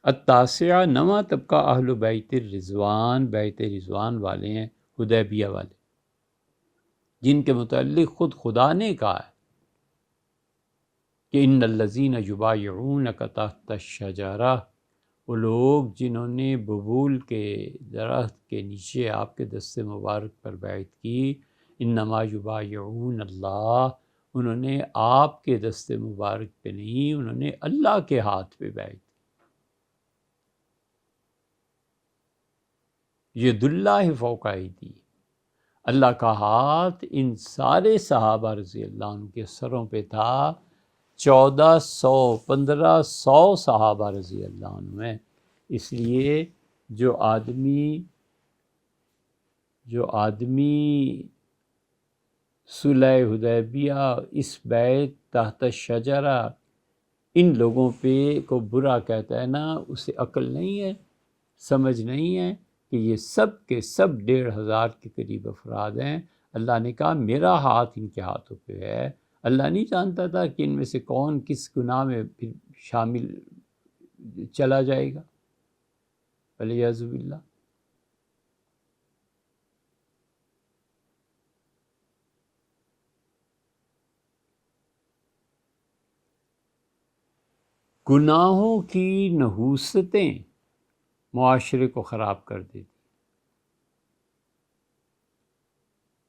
التاسعہ، نواں طبقہ اہل بیت الرضوان، بیت رضوان والے ہیں، حدیبیہ والے، جن کے متعلق خود خدا نے کہا ہے کہ ان الذین یبایعونک تحت الشجرہ، وہ لوگ جنہوں نے ببول کے درخت کے نیچے آپ کے دست مبارک پر بیعت کی، انما یبایعون اللہ، انہوں نے آپ کے دست مبارک پہ نہیں، انہوں نے اللہ کے ہاتھ پہ بیعت کی۔ ید اللہ فوق ایدی، اللہ کا ہاتھ ان سارے صحابہ رضی اللہ عنہ کے سروں پہ تھا، 1500 صحابہ رضی اللہ عنہ ہیں۔ اس لیے جو آدمی صلح حدیبیہ، اس بیعت تحت الشجرہ، ان لوگوں پہ کو برا کہتا ہے نا، اسے عقل نہیں ہے، سمجھ نہیں ہے کہ یہ سب کے سب 1500 کے قریب افراد ہیں۔ اللہ نے کہا میرا ہاتھ ان کے ہاتھوں پہ ہے۔ اللہ نہیں جانتا تھا کہ ان میں سے کون کس گناہ میں پھر شامل چلا جائے گا، والعیاذ باللہ۔ گناہوں کی نحوستیں معاشرے کو خراب کر دیتی۔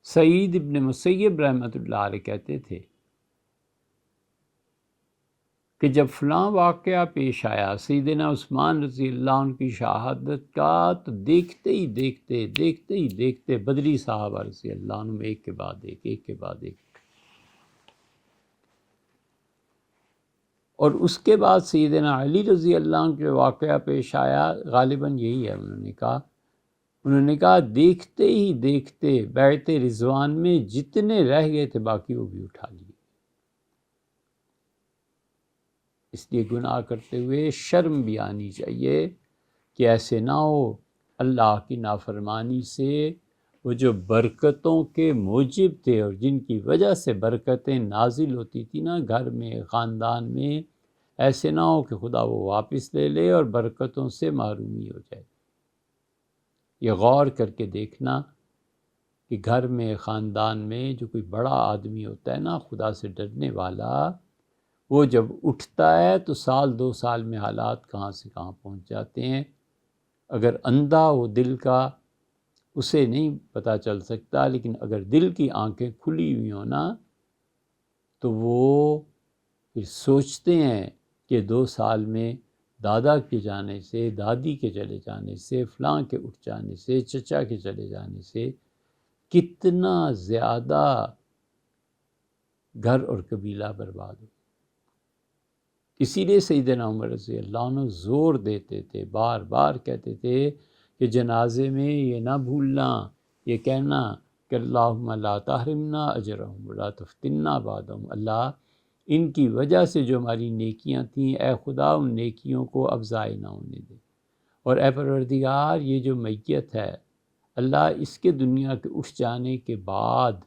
سعید ابن مسیب رحمۃ اللہ علیہ کہتے تھے کہ جب فلاں واقعہ پیش آیا سیدنا عثمان رضی اللہ عنہ کی شہادت کا، تو دیکھتے ہی بدری صحابہ رضی اللہ عنہ ایک کے بعد ایک، اور اس کے بعد سیدنا علی رضی اللہ عنہ کے واقعہ پیش آیا، غالباً یہی ہے، انہوں نے کہا دیکھتے ہی دیکھتے بیعت رضوان میں جتنے رہ گئے تھے باقی وہ بھی اٹھا لیے۔ اس لیے گناہ کرتے ہوئے شرم بھی آنی چاہیے کہ ایسے نہ ہو اللہ کی نافرمانی سے وہ جو برکتوں کے موجب تھے اور جن کی وجہ سے برکتیں نازل ہوتی تھی نا گھر میں، خاندان میں، ایسے نہ ہو کہ خدا وہ واپس لے لے اور برکتوں سے محرومی ہو جائے۔ یہ غور کر کے دیکھنا کہ گھر میں، خاندان میں جو کوئی بڑا آدمی ہوتا ہے نا خدا سے ڈرنے والا، وہ جب اٹھتا ہے تو 2 سال میں حالات کہاں سے کہاں پہنچ جاتے ہیں۔ اگر اندھا ہو دل کا اسے نہیں پتہ چل سکتا، لیکن اگر دل کی آنکھیں کھلی ہوئی ہوں نا تو وہ پھر سوچتے ہیں کہ 2 سال میں دادا کے جانے سے، دادی کے چلے جانے سے، فلاں کے اٹھ جانے سے، چچا کے چلے جانے سے کتنا زیادہ گھر اور قبیلہ برباد ہو۔ اسی لیے سیدنا عمر رضی اللہ عنہ زور دیتے تھے، بار بار کہتے تھے کہ جنازے میں یہ نہ بھولنا، یہ کہنا کہ اللہم لا تحرمنا اجرہم ولا تفتنا بعدہم، اللہ ان کی وجہ سے جو ہماری نیکیاں تھیں، اے خدا ان نیکیوں کو اب ضائع نہ ہونے دے، اور اے پروردگار یہ جو میت ہے اللہ اس کے دنیا کے اٹھ جانے کے بعد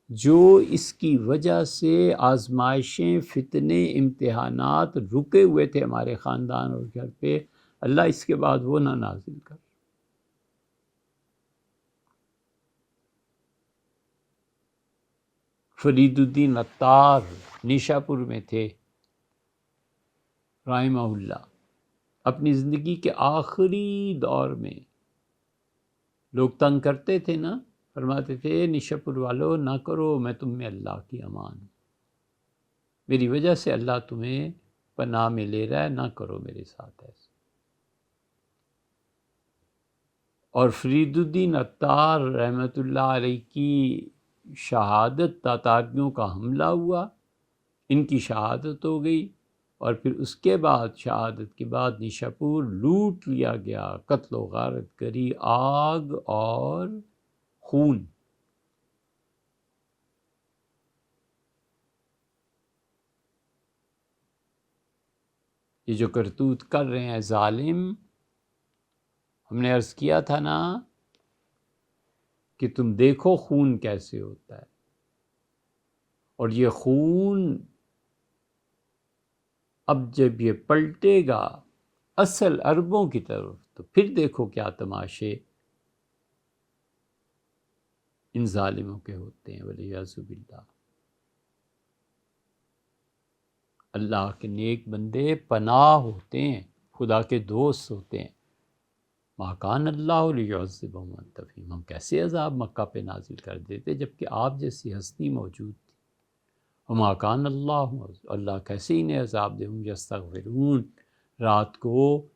جو اس کی وجہ سے آزمائشیں، فتنے، امتحانات رکے ہوئے تھے ہمارے خاندان اور گھر پہ، اللہ اس کے بعد وہ نہ نازل کر۔ فرید الدین عطار نیشاپور میں تھے رحمہ اللہ، اپنی زندگی کے آخری دور میں لوگ تنگ کرتے تھے نا، فرماتے تھے نیشاپور والو نہ کرو، میں تم میں اللہ کی امان ہوں، میری وجہ سے اللہ تمہیں پناہ میں لے رہا ہے، نہ کرو میرے ساتھ ایسے۔ اور فرید الدین عطار رحمۃ اللہ علیہ کی شہادت، تاتاریوں کا حملہ ہوا، ان کی شہادت ہو گئی، اور پھر اس کے بعد شہادت کے بعد نیشاپور لوٹ لیا گیا، قتل و غارت کری، آگ اور خون۔ یہ جو کرتوت کر رہے ہیں ظالم، ہم نے عرض کیا تھا نا کہ تم دیکھو خون کیسے ہوتا ہے، اور یہ خون اب جب یہ پلٹے گا اصل عربوں کی طرف، تو پھر دیکھو کیا تماشے ان ظالموں کے ہوتے ہیں، والعیاذ باللہ۔ اللہ کے نیک بندے پناہ ہوتے ہیں، خدا کے دوست ہوتے ہیں۔ ما کان اللہ لیعذبہم وانت فیہم، ہم کیسے عذاب مکہ پہ نازل کر دیتے جبکہ آپ جیسی ہستی موجود تھی۔ وما کان اللہ کیسے انہیں عذاب دے، ہم یستغفرون، رات کو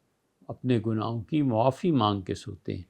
اپنے گناہوں کی معافی مانگ کے سوتے ہیں۔